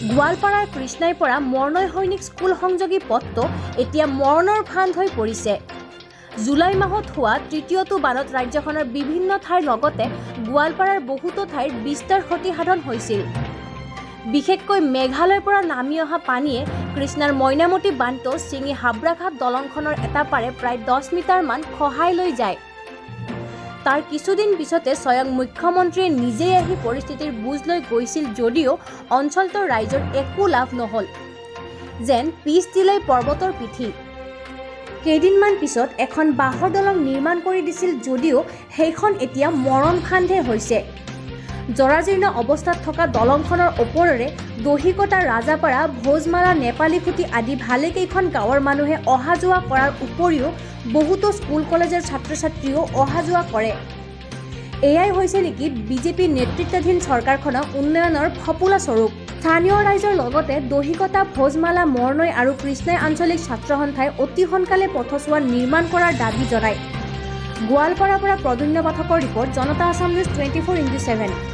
গোৱালপাৰাৰ কৃষ্ণাইৰ পৰা মৰণৈ সৈনিক স্কুল সংযোগী পথটো এতিয়া মৰণৰ ফান্দ হৈ পৰিছে। জুলাই মাহত হোৱা তৃতীয়টো বানত ৰাজ্যখনৰ বিভিন্ন ঠাইৰ লগতে গোৱালপাৰাৰ বহুতো ঠাইৰ বিস্তৰ ক্ষতি সাধন হৈছিল। বিশেষকৈ মেঘালয়ৰ পৰা নামি অহা পানীয়ে কৃষ্ণাৰ মইনামতি বান্ধটো ছিঙি হাবৰাঘাট দলংখনৰ এটা পাৰে প্ৰায় 10 মিটাৰমান খহাই লৈ যায়। তাৰ কিছুদিন পিছতে স্বয়ং মুখ্যমন্ত্ৰীয়ে নিজেই আহি পৰিস্থিতিৰ বুজ লৈ গৈছিল যদিও অঞ্চলটোৰ ৰাইজৰ একো লাভ নহল, যেন পিছ দিলেই পৰ্বতৰ পিঠি। কেইদিনমান পিছত এখন বাঁহৰ দলং নিৰ্মাণ কৰি দিছিল যদিও সেইখন এতিয়া মৰণ ফান্দহে হৈছে। জৰাজীৰ্ণ অৱস্থাত থকা দলংখনৰ ওপৰেৰে দহিকটা, ৰাজাপাৰা, ভোজমাৰা, নেপালীখুটি আদি ভালেকেইখন গাঁৱৰ মানুহে অহা যোৱা কৰাৰ উপৰিও বহুতো স্কুল কলেজৰ ছাত্ৰ-ছাত্ৰীও অহা যোৱা কৰে। এয়াই হৈছে নেকি বিজেপি নেতৃত্বাধীন চৰকাৰখনৰ উন্নয়নৰ ফপুলা স্বৰূপ। স্থানীয় ৰাইজৰ লগতে দহিকটা, ভোজমালা, মৰণৈ আৰু কৃষ্ণাই আঞ্চলিক ছাত্ৰ সন্থাই অতি সোনকালে পথছোৱা নিৰ্মাণ কৰাৰ দাবী জনায়। গোৱালপাৰাৰ পৰা প্ৰদ্যুম্ন পাঠকৰ ৰিপৰ্ট, জনতা আসাম নিউজ 24x7।